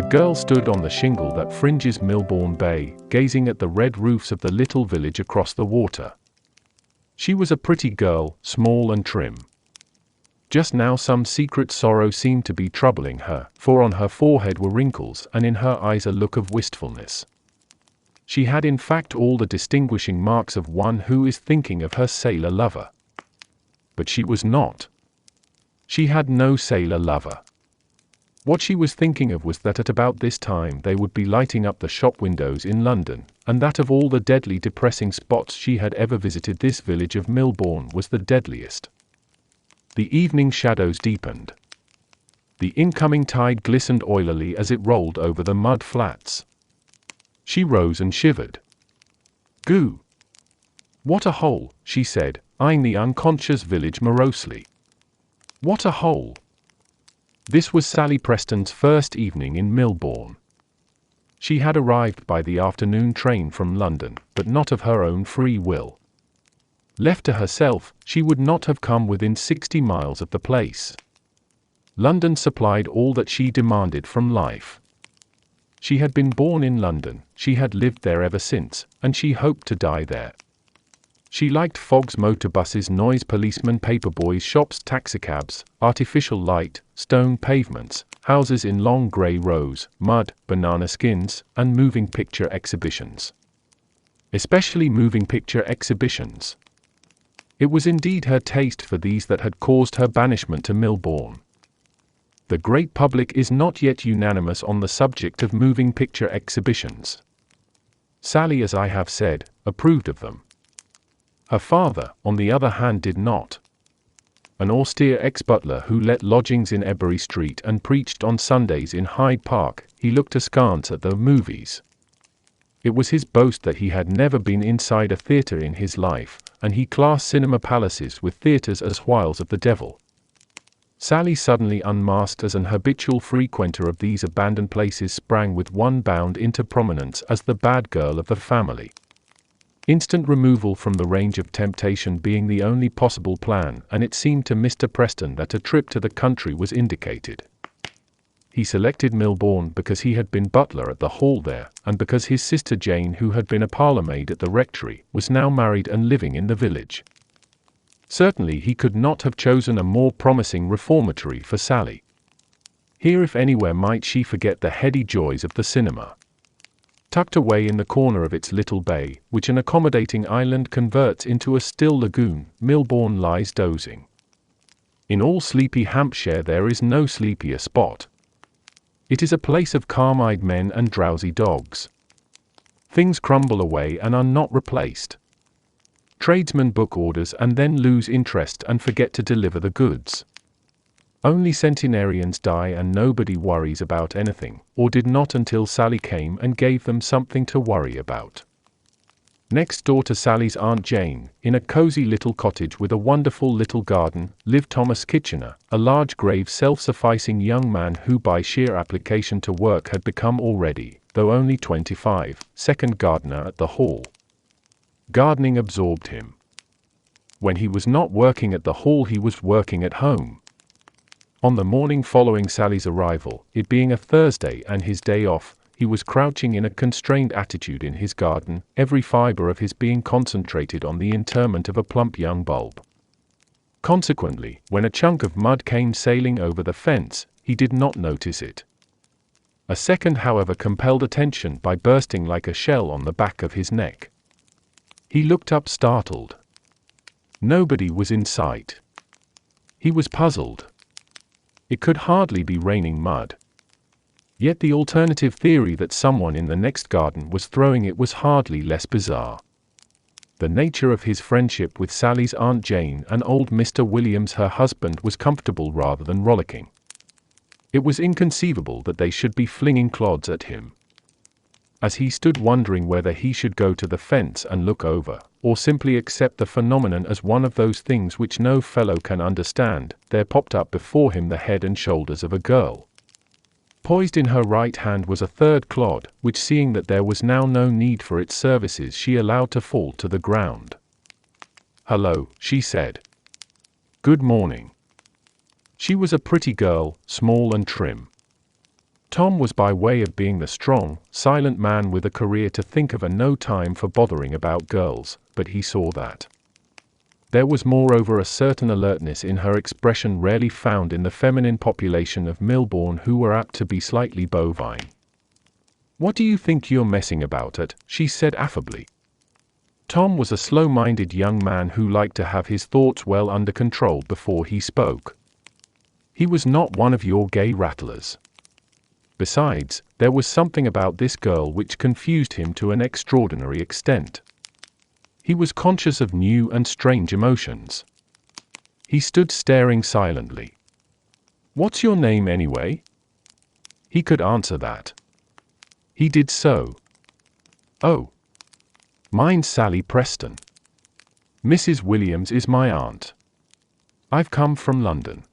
A girl stood on the shingle that fringes Milbourne Bay, gazing at the red roofs of the little village across the water. She was a pretty girl, small and trim. Just now some secret sorrow seemed to be troubling her, for on her forehead were wrinkles and in her eyes a look of wistfulness. She had in fact all the distinguishing marks of one who is thinking of her sailor lover. But she was not. She had no sailor lover. What she was thinking of was that at about this time they would be lighting up the shop windows in London, and that of all the deadly depressing spots she had ever visited, this village of Milbourne was the deadliest. The evening shadows deepened. The incoming tide glistened oilily as it rolled over the mud flats. She rose and shivered. "Goo! What a hole," she said, eyeing the unconscious village morosely. "What a hole!" This was Sally Preston's first evening in Milbourne. She had arrived by the afternoon train from London, but not of her own free will. Left to herself, she would not have come within 60 miles of the place. London supplied all that she demanded from life. She had been born in London, she had lived there ever since, and she hoped to die there. She liked fogs, motorbuses, noise, policemen, paperboys, shops, taxicabs, artificial light, stone pavements, houses in long grey rows, mud, banana skins, and moving picture exhibitions. Especially moving picture exhibitions. It was indeed her taste for these that had caused her banishment to Milbourne. The great public is not yet unanimous on the subject of moving picture exhibitions. Sally, as I have said, approved of them. Her father, on the other hand, did not. An austere ex-butler who let lodgings in Ebury Street and preached on Sundays in Hyde Park, he looked askance at the movies. It was his boast that he had never been inside a theatre in his life, and he classed cinema palaces with theatres as wiles of the devil. Sally, suddenly unmasked as an habitual frequenter of these abandoned places, sprang with one bound into prominence as the bad girl of the family. Instant removal from the range of temptation being the only possible plan, and it seemed to Mr. Preston that a trip to the country was indicated. He selected Milbourne because he had been butler at the Hall there, and because his sister Jane, who had been a parlour-maid at the rectory, was now married and living in the village. Certainly he could not have chosen a more promising reformatory for Sally. Here, if anywhere, might she forget the heady joys of the cinema. Tucked away in the corner of its little bay, which an accommodating island converts into a still lagoon, Milbourne lies dozing. In all sleepy Hampshire there is no sleepier spot. It is a place of calm-eyed men and drowsy dogs. Things crumble away and are not replaced. Tradesmen book orders and then lose interest and forget to deliver the goods. Only centenarians die and nobody worries about anything, or did not until Sally came and gave them something to worry about. Next door to Sally's Aunt Jane, in a cosy little cottage with a wonderful little garden, lived Thomas Kitchener, a large, grave, self-sufficing young man who by sheer application to work had become already, though only 25, second gardener at the Hall. Gardening absorbed him. When he was not working at the Hall, he was working at home. On the morning following Sally's arrival, it being a Thursday and his day off, he was crouching in a constrained attitude in his garden, every fibre of his being concentrated on the interment of a plump young bulb. Consequently, when a chunk of mud came sailing over the fence, he did not notice it. A second, however, compelled attention by bursting like a shell on the back of his neck. He looked up, startled. Nobody was in sight. He was puzzled. It could hardly be raining mud. Yet the alternative theory that someone in the next garden was throwing it was hardly less bizarre. The nature of his friendship with Sally's Aunt Jane and old Mr. Williams, her husband, was comfortable rather than rollicking. It was inconceivable that they should be flinging clods at him. As he stood wondering whether he should go to the fence and look over, or simply accept the phenomenon as one of those things which no fellow can understand, there popped up before him the head and shoulders of a girl. Poised in her right hand was a third clod, which, seeing that there was now no need for its services, she allowed to fall to the ground. "Hello," she said. "Good morning." She was a pretty girl, small and trim. Tom was by way of being the strong, silent man with a career to think of and no time for bothering about girls, but he saw that. There was moreover a certain alertness in her expression rarely found in the feminine population of Milbourne, who were apt to be slightly bovine. "What do you think you're messing about at?" she said affably. Tom was a slow-minded young man who liked to have his thoughts well under control before he spoke. He was not one of your gay rattlers. Besides, there was something about this girl which confused him to an extraordinary extent. He was conscious of new and strange emotions. He stood staring silently. "What's your name anyway?" He could answer that. He did so. "Oh. Mine's Sally Preston. Mrs. Williams is my aunt. I've come from London."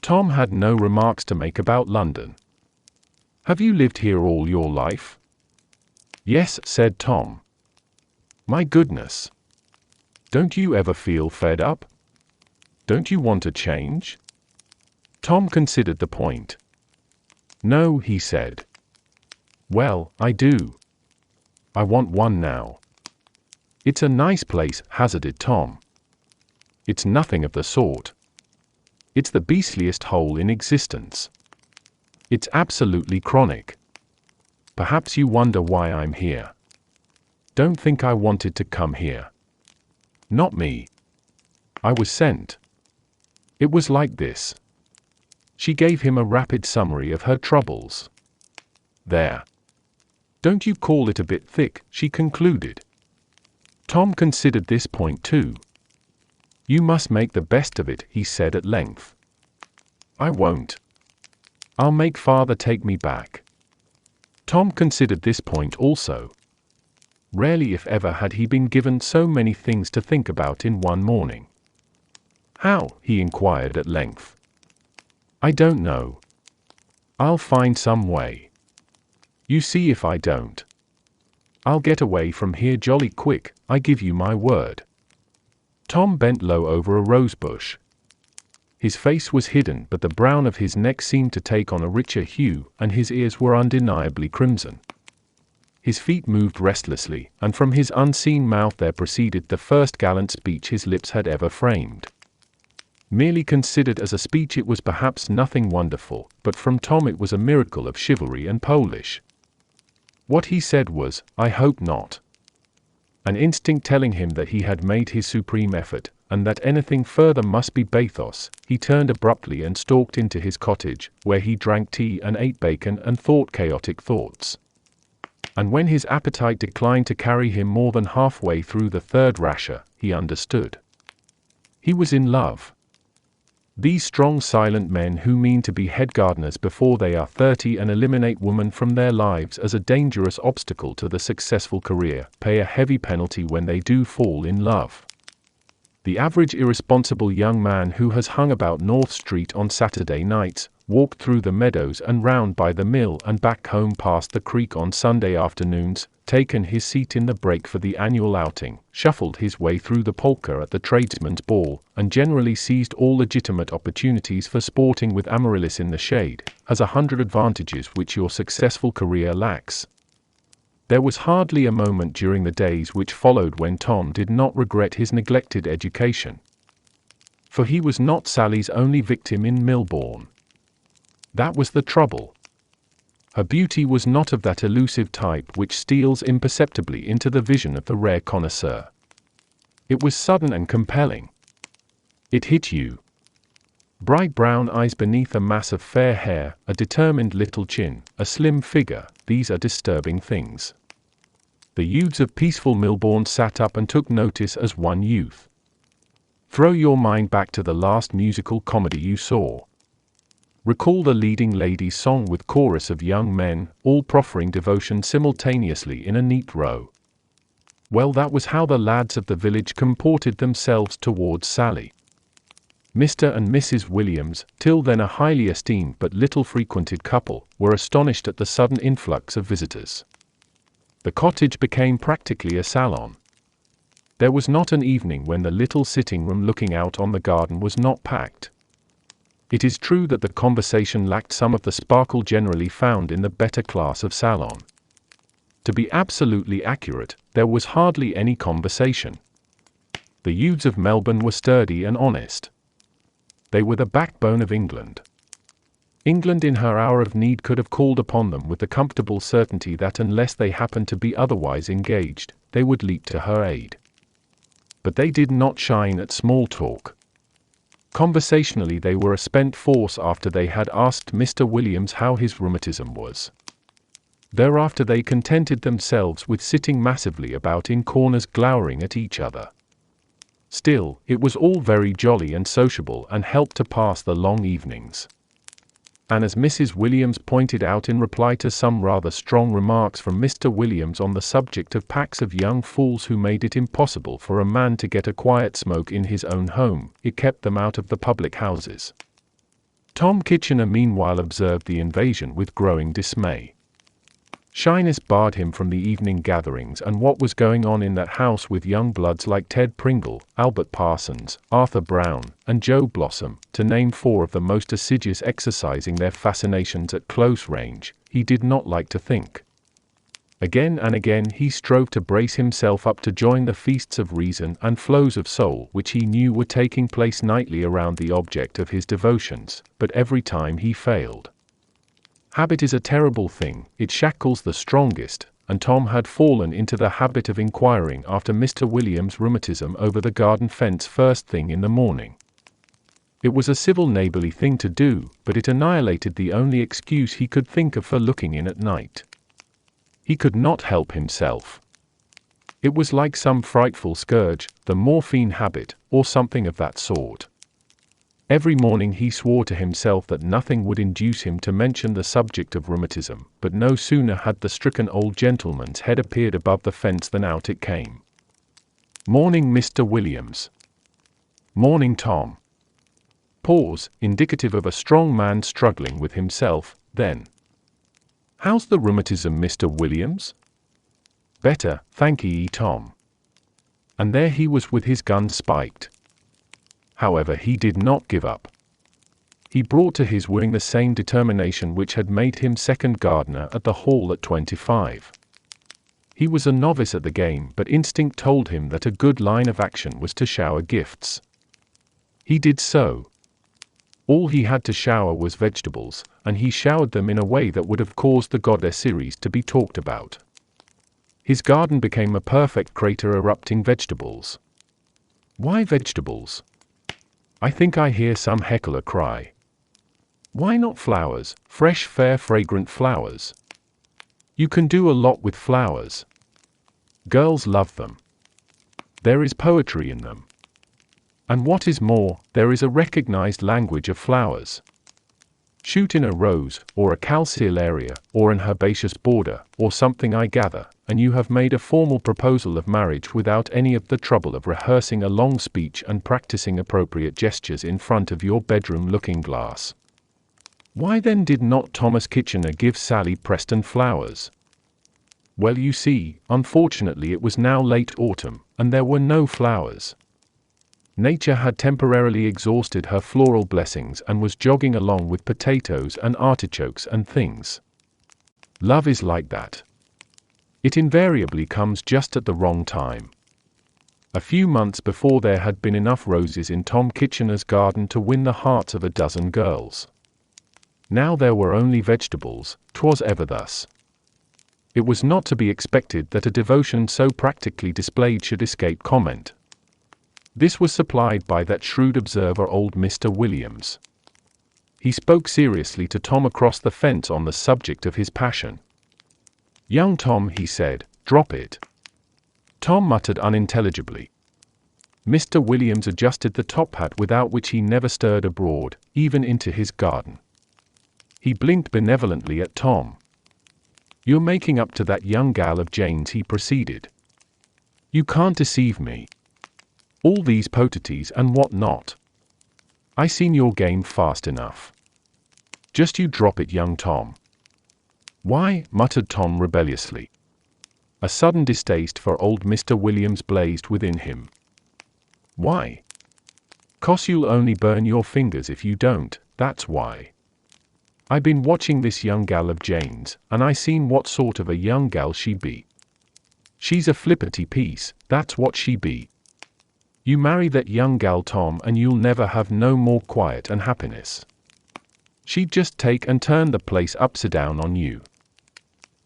Tom had no remarks to make about London. "Have you lived here all your life?" "Yes," said Tom. "My goodness. Don't you ever feel fed up? Don't you want a change?" Tom considered the point. "No," he said. "Well, I do. I want one now." "It's a nice place," hazarded Tom. "It's nothing of the sort. It's the beastliest hole in existence. It's absolutely chronic. Perhaps you wonder why I'm here. Don't think I wanted to come here. Not me. I was sent. It was like this." She gave him a rapid summary of her troubles. "There. Don't you call it a bit thick?" she concluded. Tom considered this point too. "You must make the best of it," he said at length. "I won't. I'll make father take me back." Tom considered this point also. Rarely if ever had he been given so many things to think about in one morning. "How?" he inquired at length. "I don't know. I'll find some way. You see if I don't. I'll get away from here jolly quick, I give you my word." Tom bent low over a rosebush. His face was hidden, but the brown of his neck seemed to take on a richer hue, and his ears were undeniably crimson. His feet moved restlessly, and from his unseen mouth there proceeded the first gallant speech his lips had ever framed. Merely considered as a speech it was perhaps nothing wonderful, but from Tom it was a miracle of chivalry and Polish. What he said was, "I hope not." An instinct telling him that he had made his supreme effort, and that anything further must be bathos, he turned abruptly and stalked into his cottage, where he drank tea and ate bacon and thought chaotic thoughts. And when his appetite declined to carry him more than halfway through the third rasher, he understood. He was in love. These strong silent men who mean to be head gardeners before they are 30 and eliminate woman from their lives as a dangerous obstacle to the successful career, pay a heavy penalty when they do fall in love. The average irresponsible young man who has hung about North Street on Saturday nights, walked through the meadows and round by the mill and back home past the creek on Sunday afternoons, taken his seat in the brake for the annual outing, shuffled his way through the polka at the tradesman's ball, and generally seized all legitimate opportunities for sporting with Amaryllis in the shade, has 100 advantages which your successful career lacks. There was hardly a moment during the days which followed when Tom did not regret his neglected education. For he was not Sally's only victim in Milbourne. That was the trouble. Her beauty was not of that elusive type which steals imperceptibly into the vision of the rare connoisseur. It was sudden and compelling. It hit you. Bright brown eyes beneath a mass of fair hair, a determined little chin, a slim figure, these are disturbing things. The youths of peaceful Milbourne sat up and took notice as one youth. Throw your mind back to the last musical comedy you saw. Recall the leading lady's song with chorus of young men, all proffering devotion simultaneously in a neat row. Well, that was how the lads of the village comported themselves towards Sally. Mr. and Mrs. Williams, till then a highly esteemed but little frequented couple, were astonished at the sudden influx of visitors. The cottage became practically a salon. There was not an evening when the little sitting room looking out on the garden was not packed. It is true that the conversation lacked some of the sparkle generally found in the better class of salon. To be absolutely accurate, there was hardly any conversation. The youths of Melbourne were sturdy and honest. They were the backbone of England. England in her hour of need could have called upon them with the comfortable certainty that unless they happened to be otherwise engaged, they would leap to her aid. But they did not shine at small talk. Conversationally they were a spent force after they had asked Mr. Williams how his rheumatism was. Thereafter they contented themselves with sitting massively about in corners glowering at each other. Still, it was all very jolly and sociable and helped to pass the long evenings. And as Mrs. Williams pointed out in reply to some rather strong remarks from Mr. Williams on the subject of packs of young fools who made it impossible for a man to get a quiet smoke in his own home, it kept them out of the public houses. Tom Kitchener meanwhile observed the invasion with growing dismay. Shyness barred him from the evening gatherings and what was going on in that house with young bloods like Ted Pringle, Albert Parsons, Arthur Brown, and Joe Blossom, to name four of the most assiduous exercising their fascinations at close range, he did not like to think. Again and again he strove to brace himself up to join the feasts of reason and flows of soul which he knew were taking place nightly around the object of his devotions, but every time he failed. Habit is a terrible thing, it shackles the strongest, and Tom had fallen into the habit of inquiring after Mr. Williams' rheumatism over the garden fence first thing in the morning. It was a civil neighborly thing to do, but it annihilated the only excuse he could think of for looking in at night. He could not help himself. It was like some frightful scourge, the morphine habit, or something of that sort. Every morning he swore to himself that nothing would induce him to mention the subject of rheumatism, but no sooner had the stricken old gentleman's head appeared above the fence than out it came. "Morning, Mr. Williams." "Morning, Tom." Pause, indicative of a strong man struggling with himself, then. "How's the rheumatism, Mr. Williams?" "Better, thank ye, Tom." And there he was with his gun spiked. However, he did not give up. He brought to his wooing the same determination which had made him second gardener at the Hall at 25. He was a novice at the game, but instinct told him that a good line of action was to shower gifts. He did so. All he had to shower was vegetables, and he showered them in a way that would have caused the goddess Ceres to be talked about. His garden became a perfect crater erupting vegetables. Why vegetables? I think I hear some heckler cry. Why not flowers, fresh, fair, fragrant flowers? You can do a lot with flowers. Girls love them. There is poetry in them. And what is more, there is a recognized language of flowers. Shoot in a rose, or a calceolaria, or an herbaceous border, or something I gather, and you have made a formal proposal of marriage without any of the trouble of rehearsing a long speech and practicing appropriate gestures in front of your bedroom looking-glass. Why then did not Thomas Kitchener give Sally Preston flowers? Well, you see, unfortunately it was now late autumn, and there were no flowers. Nature had temporarily exhausted her floral blessings and was jogging along with potatoes and artichokes and things. Love is like that. It invariably comes just at the wrong time. A few months before there had been enough roses in Tom Kitchener's garden to win the hearts of a dozen girls. Now there were only vegetables, 'twas ever thus. It was not to be expected that a devotion so practically displayed should escape comment. This was supplied by that shrewd observer old Mr. Williams. He spoke seriously to Tom across the fence on the subject of his passion. "Young Tom," he said, "drop it." Tom muttered unintelligibly. Mr. Williams adjusted the top hat without which he never stirred abroad, even into his garden. He blinked benevolently at Tom. "You're making up to that young gal of Jane's," he proceeded. "You can't deceive me. All these potaties and what not. I seen your game fast enough. Just you drop it, young Tom." "Why?" muttered Tom rebelliously. A sudden distaste for old Mr. Williams blazed within him. "Why?" "'Cause you'll only burn your fingers if you don't, that's why. I been watching this young gal of Jane's, and I seen what sort of a young gal she be. She's a flippity piece, that's what she be. You marry that young gal, Tom, and you'll never have no more quiet and happiness. She'd just take and turn the place upside down on you.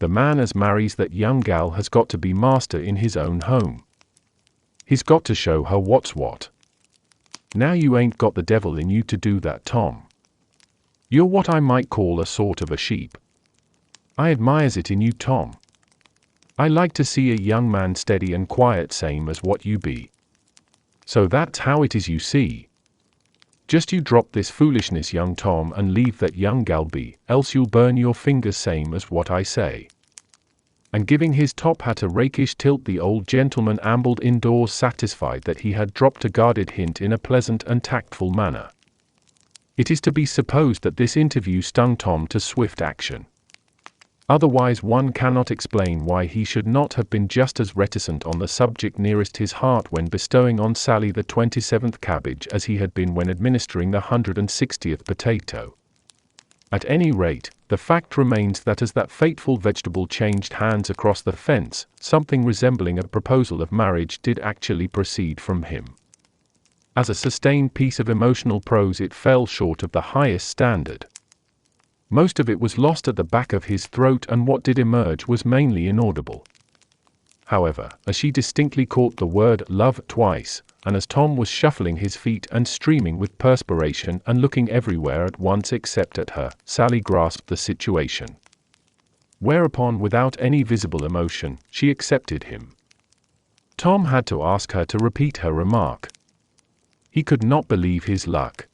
The man as marries that young gal has got to be master in his own home. He's got to show her what's what. Now you ain't got the devil in you to do that, Tom. You're what I might call a sort of a sheep. I admires it in you, Tom. I like to see a young man steady and quiet, same as what you be. So that's how it is, you see. Just you drop this foolishness, young Tom, and leave that young gal be, else you'll burn your fingers, same as what I say. And giving his top hat a rakish tilt, the old gentleman ambled indoors, satisfied that he had dropped a guarded hint in a pleasant and tactful manner. It is to be supposed that this interview stung Tom to swift action. Otherwise one cannot explain why he should not have been just as reticent on the subject nearest his heart when bestowing on Sally the 27th cabbage as he had been when administering the 160th potato. At any rate, the fact remains that as that fateful vegetable changed hands across the fence, something resembling a proposal of marriage did actually proceed from him. As a sustained piece of emotional prose, it fell short of the highest standard. Most of it was lost at the back of his throat, and what did emerge was mainly inaudible. However, as she distinctly caught the word love twice, and as Tom was shuffling his feet and streaming with perspiration and looking everywhere at once except at her, Sally grasped the situation. Whereupon, without any visible emotion, she accepted him. Tom had to ask her to repeat her remark. He could not believe his luck.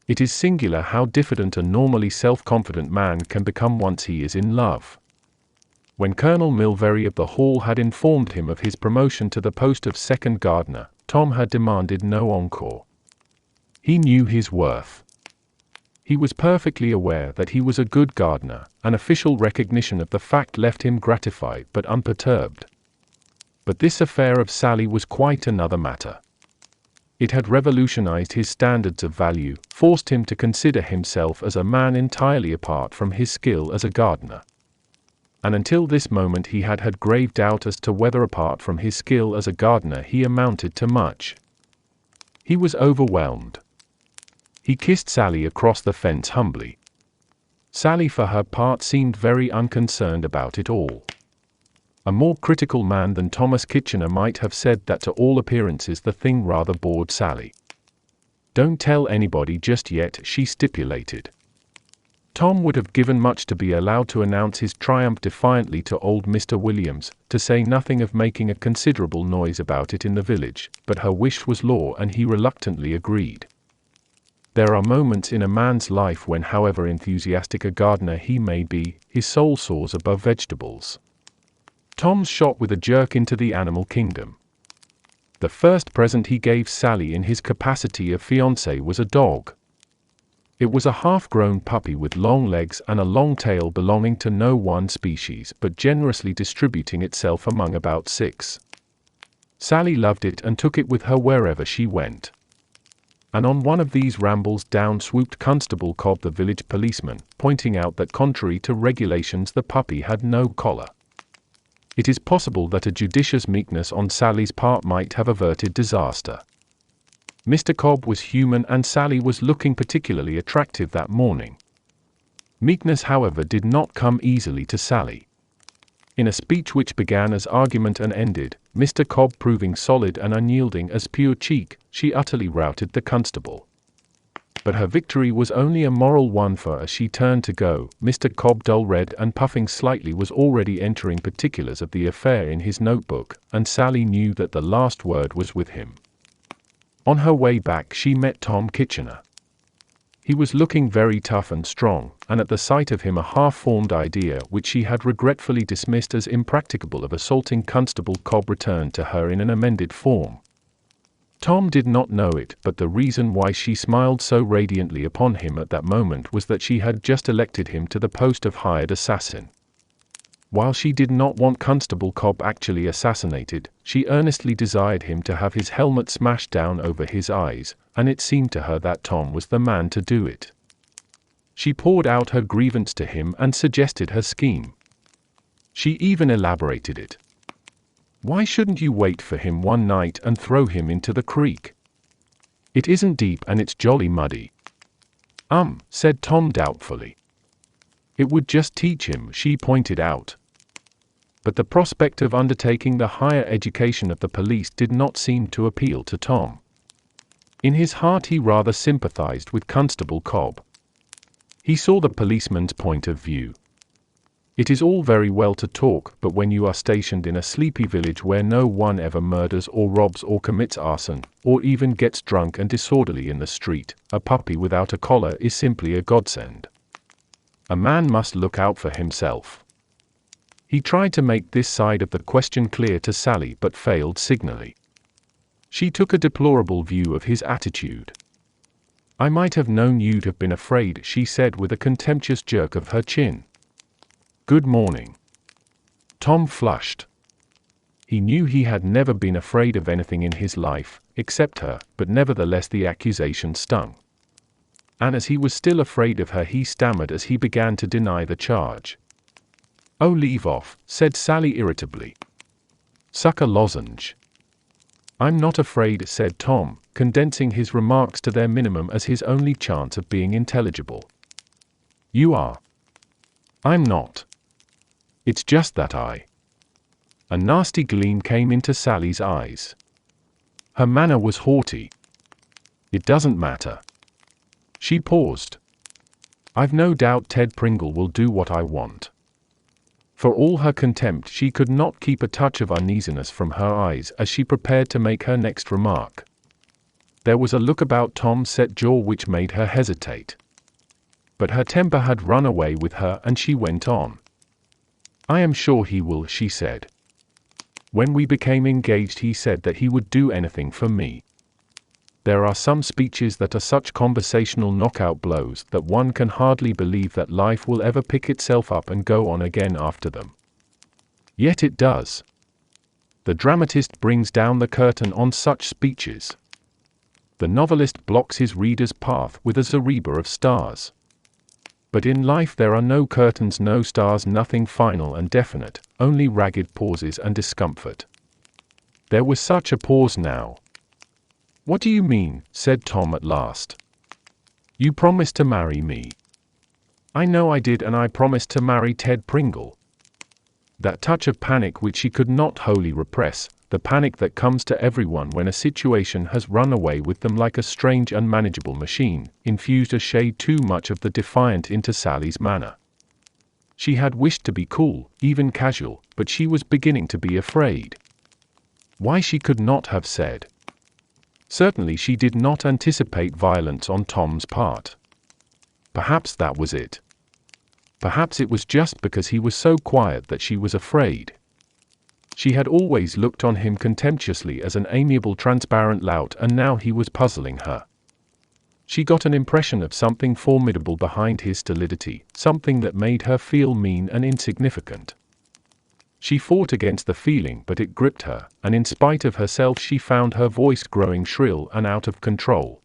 It is singular how diffident a normally self-confident man can become once he is in love. When Colonel Milvery of the Hall had informed him of his promotion to the post of second gardener, Tom had demanded no encore. He knew his worth. He was perfectly aware that he was a good gardener, and official recognition of the fact left him gratified but unperturbed. But this affair of Sally was quite another matter. It had revolutionized his standards of value, forced him to consider himself as a man entirely apart from his skill as a gardener. And until this moment he had had grave doubt as to whether apart from his skill as a gardener he amounted to much. He was overwhelmed. He kissed Sally across the fence humbly. Sally for her part seemed very unconcerned about it all. A more critical man than Thomas Kitchener might have said that to all appearances the thing rather bored Sally. "Don't tell anybody just yet," she stipulated. Tom would have given much to be allowed to announce his triumph defiantly to old Mr. Williams, to say nothing of making a considerable noise about it in the village, but her wish was law and he reluctantly agreed. There are moments in a man's life when, however enthusiastic a gardener he may be, his soul soars above vegetables. Tom's shot with a jerk into the animal kingdom. The first present he gave Sally in his capacity of fiancé was a dog. It was a half-grown puppy with long legs and a long tail belonging to no one species but generously distributing itself among about 6. Sally loved it and took it with her wherever she went. And on one of these rambles down swooped Constable Cobb, the village policeman, pointing out that contrary to regulations the puppy had no collar. It is possible that a judicious meekness on Sally's part might have averted disaster. Mr. Cobb was human and Sally was looking particularly attractive that morning. Meekness, however, did not come easily to Sally. In a speech which began as argument and ended, Mr. Cobb proving solid and unyielding as pure cheek, she utterly routed the constable. But her victory was only a moral one, for as she turned to go, Mr. Cobb, dull red and puffing slightly, was already entering particulars of the affair in his notebook, and Sally knew that the last word was with him. On her way back she met Tom Kitchener. He was looking very tough and strong, and at the sight of him a half-formed idea which she had regretfully dismissed as impracticable of assaulting Constable Cobb returned to her in an amended form. Tom did not know it, but the reason why she smiled so radiantly upon him at that moment was that she had just elected him to the post of hired assassin. While she did not want Constable Cobb actually assassinated, she earnestly desired him to have his helmet smashed down over his eyes, and it seemed to her that Tom was the man to do it. She poured out her grievance to him and suggested her scheme. She even elaborated it. Why shouldn't you wait for him one night and throw him into the creek? It isn't deep and it's jolly muddy. Said Tom doubtfully. It would just teach him, she pointed out. But the prospect of undertaking the higher education of the police did not seem to appeal to Tom. In his heart he rather sympathized with Constable Cobb. He saw the policeman's point of view. It is all very well to talk, but when you are stationed in a sleepy village where no one ever murders or robs or commits arson, or even gets drunk and disorderly in the street, a puppy without a collar is simply a godsend. A man must look out for himself. He tried to make this side of the question clear to Sally but failed signally. She took a deplorable view of his attitude. I might have known you'd have been afraid, she said with a contemptuous jerk of her chin. Good morning. Tom flushed. He knew he had never been afraid of anything in his life, except her, but nevertheless the accusation stung. And as he was still afraid of her, he stammered as he began to deny the charge. Oh, leave off, said Sally irritably. Suck a lozenge. I'm not afraid, said Tom, condensing his remarks to their minimum as his only chance of being intelligible. You are. I'm not. It's just that A nasty gleam came into Sally's eyes. Her manner was haughty. It doesn't matter. She paused. I've no doubt Ted Pringle will do what I want. For all her contempt, she could not keep a touch of uneasiness from her eyes as she prepared to make her next remark. There was a look about Tom's set jaw which made her hesitate. But her temper had run away with her and she went on. I am sure he will, she said. When we became engaged he said that he would do anything for me. There are some speeches that are such conversational knockout blows that one can hardly believe that life will ever pick itself up and go on again after them. Yet it does. The dramatist brings down the curtain on such speeches. The novelist blocks his reader's path with a zareba of stars. But in life there are no curtains, no stars, nothing final and definite, only ragged pauses and discomfort. There was such a pause now. What do you mean? Said Tom at last. You promised to marry me. I know I did, and I promised to marry Ted Pringle. That touch of panic which she could not wholly repress, the panic that comes to everyone when a situation has run away with them like a strange unmanageable machine, infused a shade too much of the defiant into Sally's manner. She had wished to be cool, even casual, but she was beginning to be afraid. Why she could not have said. Certainly she did not anticipate violence on Tom's part. Perhaps that was it. Perhaps it was just because he was so quiet that she was afraid. She had always looked on him contemptuously as an amiable, transparent lout, and now he was puzzling her. She got an impression of something formidable behind his stolidity, something that made her feel mean and insignificant. She fought against the feeling, but it gripped her, and in spite of herself she found her voice growing shrill and out of control.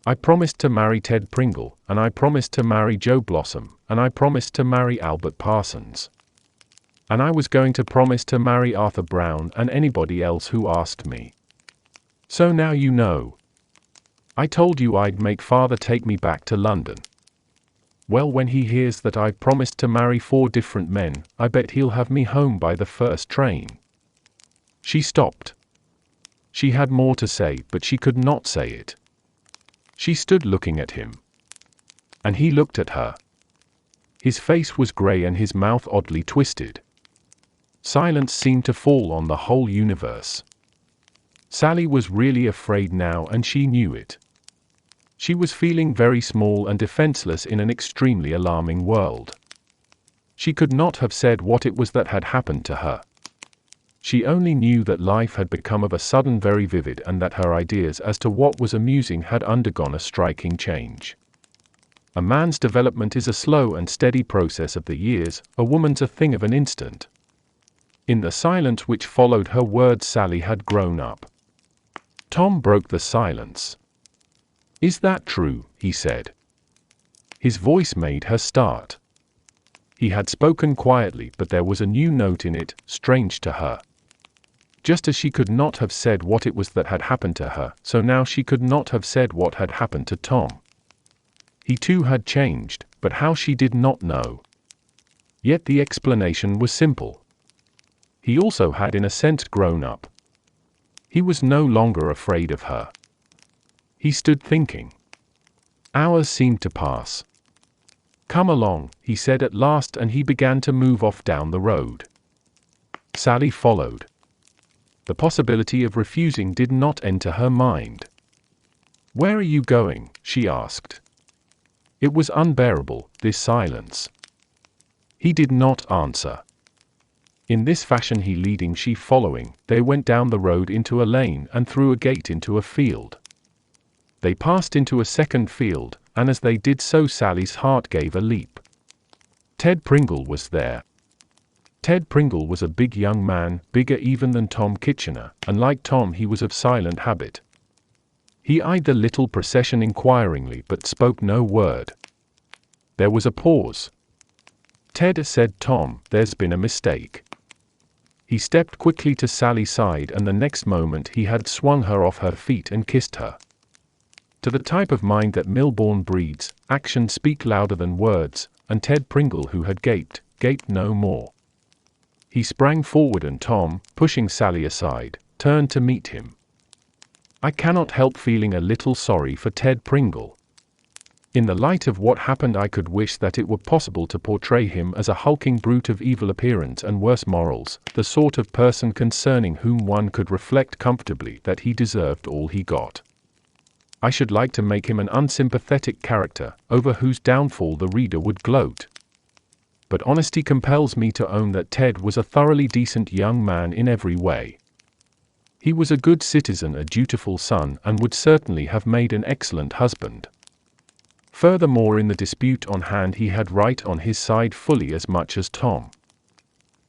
I promised to marry Ted Pringle, and I promised to marry Joe Blossom, and I promised to marry Albert Parsons. And I was going to promise to marry Arthur Brown and anybody else who asked me. So now you know. I told you I'd make father take me back to London. Well, when he hears that I've promised to marry 4 different men, I bet he'll have me home by the first train. She stopped. She had more to say, but she could not say it. She stood looking at him. And he looked at her. His face was grey and his mouth oddly twisted. Silence seemed to fall on the whole universe. Sally was really afraid now, and she knew it. She was feeling very small and defenseless in an extremely alarming world. She could not have said what it was that had happened to her. She only knew that life had become of a sudden very vivid, and that her ideas as to what was amusing had undergone a striking change. A man's development is a slow and steady process of the years, a woman's a thing of an instant. In the silence which followed her words, Sally had grown up. Tom broke the silence. Is that true? He said. His voice made her start. He had spoken quietly, but there was a new note in it, strange to her. Just as she could not have said what it was that had happened to her, so now she could not have said what had happened to Tom. He too had changed, but how she did not know. Yet the explanation was simple. He also had in a sense grown up. He was no longer afraid of her. He stood thinking. Hours seemed to pass. "Come along," he said at last, and he began to move off down the road. Sally followed. The possibility of refusing did not enter her mind. "Where are you going?" she asked. It was unbearable, this silence. He did not answer. In this fashion, he leading, she following, they went down the road into a lane and through a gate into a field. They passed into a second field, and as they did so Sally's heart gave a leap. Ted Pringle was there. Ted Pringle was a big young man, bigger even than Tom Kitchener, and like Tom he was of silent habit. He eyed the little procession inquiringly but spoke no word. There was a pause. "Ted," said Tom, "there's been a mistake." He stepped quickly to Sally's side, and the next moment he had swung her off her feet and kissed her. To the type of mind that Milbourne breeds, actions speak louder than words, and Ted Pringle, who had gaped no more. He sprang forward and Tom, pushing Sally aside, turned to meet him. I cannot help feeling a little sorry for Ted Pringle. In the light of what happened, I could wish that it were possible to portray him as a hulking brute of evil appearance and worse morals, the sort of person concerning whom one could reflect comfortably that he deserved all he got. I should like to make him an unsympathetic character, over whose downfall the reader would gloat. But honesty compels me to own that Ted was a thoroughly decent young man in every way. He was a good citizen, a dutiful son, and would certainly have made an excellent husband. Furthermore, in the dispute on hand he had right on his side fully as much as Tom.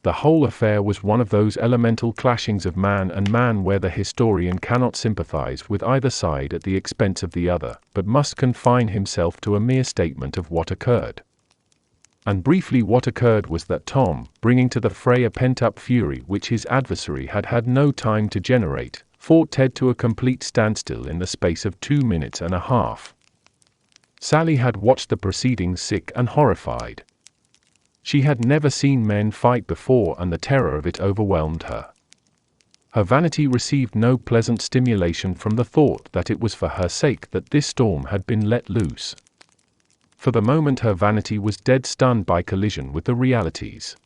The whole affair was one of those elemental clashings of man and man where the historian cannot sympathize with either side at the expense of the other, but must confine himself to a mere statement of what occurred. And briefly what occurred was that Tom, bringing to the fray a pent-up fury which his adversary had had no time to generate, fought Ted to a complete standstill in the space of 2 minutes and a half. Sally had watched the proceedings sick and horrified. She had never seen men fight before, and the terror of it overwhelmed her. Her vanity received no pleasant stimulation from the thought that it was for her sake that this storm had been let loose. For the moment her vanity was dead stunned by collision with the realities.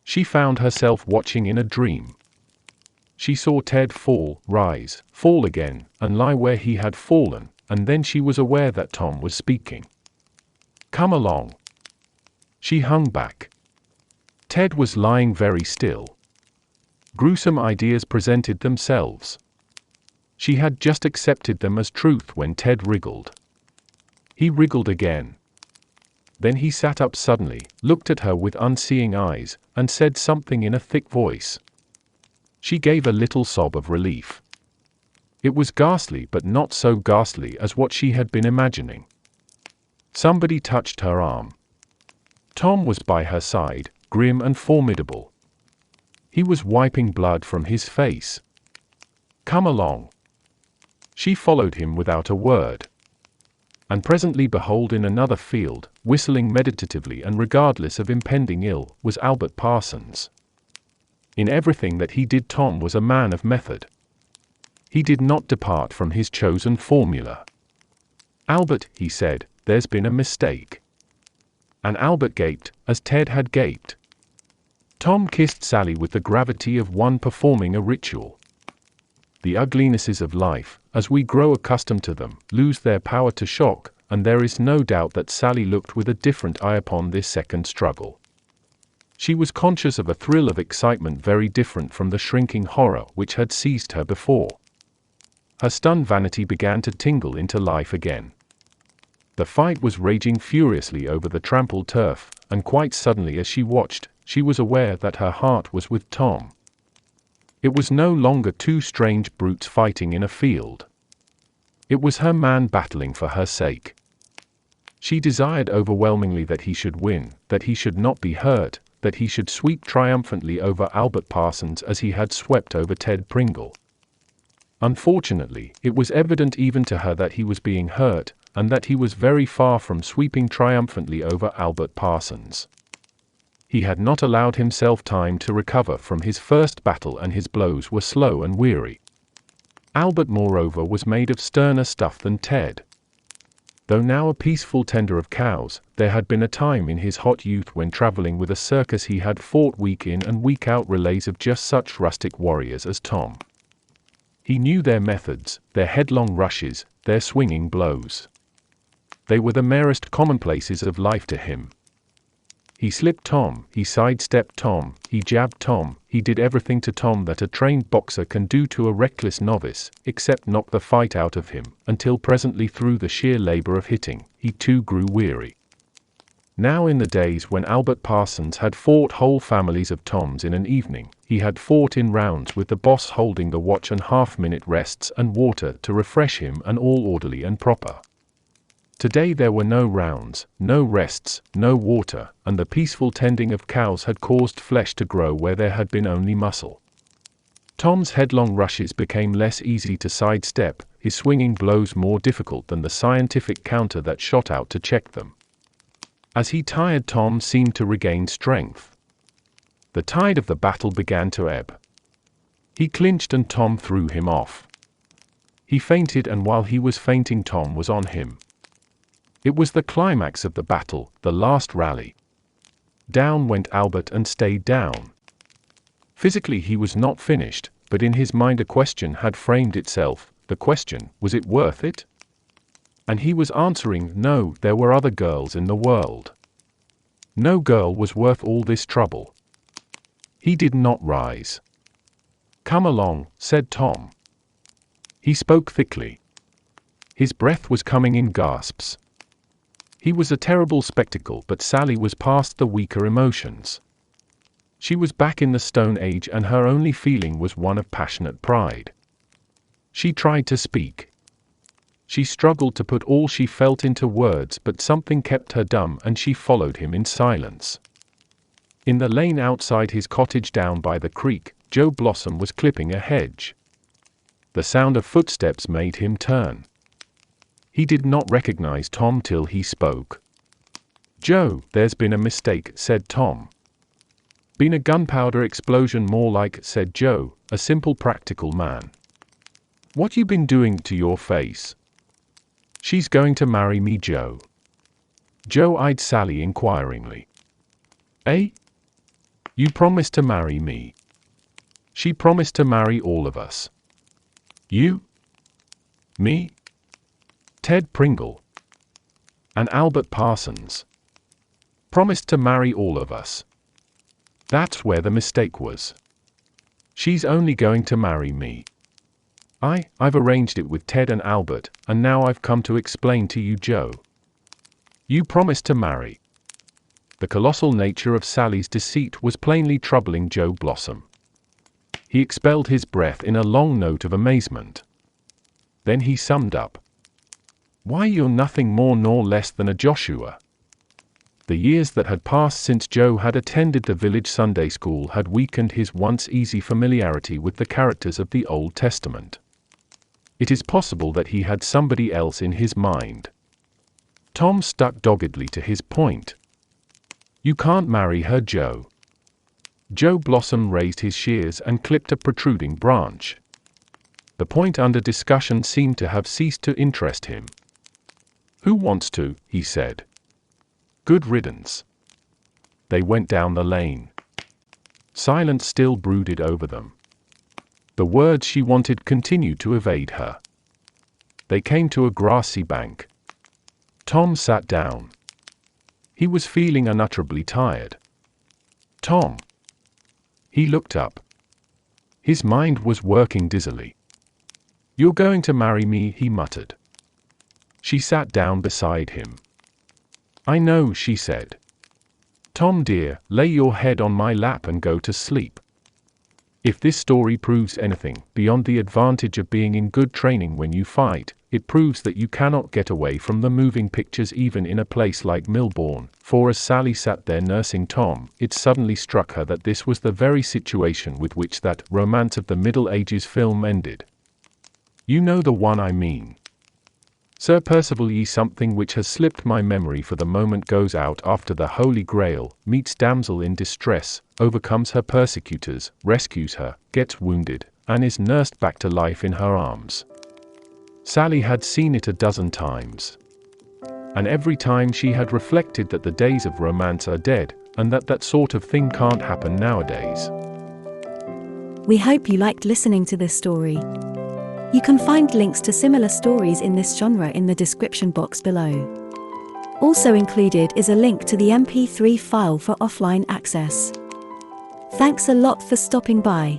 She found herself watching in a dream. She saw Ted fall, rise, fall again, and lie where he had fallen, and then she was aware that Tom was speaking. "Come along." She hung back. Ted was lying very still. Gruesome ideas presented themselves. She had just accepted them as truth when Ted wriggled. He wriggled again. Then he sat up suddenly, looked at her with unseeing eyes, and said something in a thick voice. She gave a little sob of relief. It was ghastly, but not so ghastly as what she had been imagining. Somebody touched her arm. Tom was by her side, grim and formidable. He was wiping blood from his face. "Come along." She followed him without a word. And presently behold, in another field, whistling meditatively and regardless of impending ill, was Albert Parsons. In everything that he did Tom was a man of method. He did not depart from his chosen formula. "Albert," he said, "there's been a mistake." And Albert gaped, as Ted had gaped. Tom kissed Sally with the gravity of one performing a ritual. The uglinesses of life, as we grow accustomed to them, lose their power to shock, and there is no doubt that Sally looked with a different eye upon this second struggle. She was conscious of a thrill of excitement very different from the shrinking horror which had seized her before. Her stunned vanity began to tingle into life again. The fight was raging furiously over the trampled turf, and quite suddenly as she watched, she was aware that her heart was with Tom. It was no longer two strange brutes fighting in a field. It was her man battling for her sake. She desired overwhelmingly that he should win, that he should not be hurt, that he should sweep triumphantly over Albert Parsons as he had swept over Ted Pringle. Unfortunately, it was evident even to her that he was being hurt, and that he was very far from sweeping triumphantly over Albert Parsons. He had not allowed himself time to recover from his first battle, and his blows were slow and weary. Albert, moreover, was made of sterner stuff than Ted. Though now a peaceful tender of cows, there had been a time in his hot youth when traveling with a circus he had fought week in and week out relays of just such rustic warriors as Tom. He knew their methods, their headlong rushes, their swinging blows. They were the merest commonplaces of life to him. He slipped Tom, he sidestepped Tom, he jabbed Tom, he did everything to Tom that a trained boxer can do to a reckless novice, except knock the fight out of him, until presently through the sheer labor of hitting, he too grew weary. Now in the days when Albert Parsons had fought whole families of Toms in an evening, he had fought in rounds with the boss holding the watch and half-minute rests and water to refresh him, and all orderly and proper. Today there were no rounds, no rests, no water, and the peaceful tending of cows had caused flesh to grow where there had been only muscle. Tom's headlong rushes became less easy to sidestep, his swinging blows more difficult than the scientific counter that shot out to check them. As he tired, Tom seemed to regain strength. The tide of the battle began to ebb. He clinched and Tom threw him off. He fainted, and while he was fainting Tom was on him. It was the climax of the battle, the last rally. Down went Albert and stayed down. Physically he was not finished, but in his mind a question had framed itself. The question, was it worth it? And he was answering, no, there were other girls in the world. No girl was worth all this trouble. He did not rise. "Come along," said Tom. He spoke thickly. His breath was coming in gasps. He was a terrible spectacle, but Sally was past the weaker emotions. She was back in the Stone Age, and her only feeling was one of passionate pride. She tried to speak. She struggled to put all she felt into words, but something kept her dumb, and she followed him in silence. In the lane outside his cottage down by the creek, Joe Blossom was clipping a hedge. The sound of footsteps made him turn. He did not recognize Tom till he spoke. "Joe, there's been a mistake," said Tom. "Been a gunpowder explosion more like," said Joe, a simple practical man. "What you been doing to your face?" "She's going to marry me, Joe." Joe eyed Sally inquiringly. "Eh? You promised to marry me." "She promised to marry all of us." "You? Me? Ted Pringle and Albert Parsons promised to marry all of us. That's where the mistake was. She's only going to marry me. I've arranged it with Ted and Albert, and now I've come to explain to you, Joe. You promised to marry." The colossal nature of Sally's deceit was plainly troubling Joe Blossom. He expelled his breath in a long note of amazement. Then he summed up. "Why, you're nothing more nor less than a Joshua." The years that had passed since Joe had attended the village Sunday school had weakened his once easy familiarity with the characters of the Old Testament. It is possible that he had somebody else in his mind. Tom stuck doggedly to his point. "You can't marry her, Joe." Joe Blossom raised his shears and clipped a protruding branch. The point under discussion seemed to have ceased to interest him. "Who wants to?" he said. "Good riddance." They went down the lane. Silence still brooded over them. The words she wanted continued to evade her. They came to a grassy bank. Tom sat down. He was feeling unutterably tired. "Tom." He looked up. His mind was working dizzily. "You're going to marry me," he muttered. She sat down beside him. "I know," she said. "Tom dear, lay your head on my lap and go to sleep." If this story proves anything beyond the advantage of being in good training when you fight, it proves that you cannot get away from the moving pictures even in a place like Milbourne, for as Sally sat there nursing Tom, it suddenly struck her that this was the very situation with which that Romance of the Middle Ages film ended. You know the one I mean. Sir Percival ye something which has slipped my memory for the moment goes out after the Holy Grail, meets damsel in distress, overcomes her persecutors, rescues her, gets wounded, and is nursed back to life in her arms. Sally had seen it a dozen times. And every time she had reflected that the days of romance are dead, and that that sort of thing can't happen nowadays. We hope you liked listening to this story. You can find links to similar stories in this genre in the description box below. Also included is a link to the MP3 file for offline access. Thanks a lot for stopping by.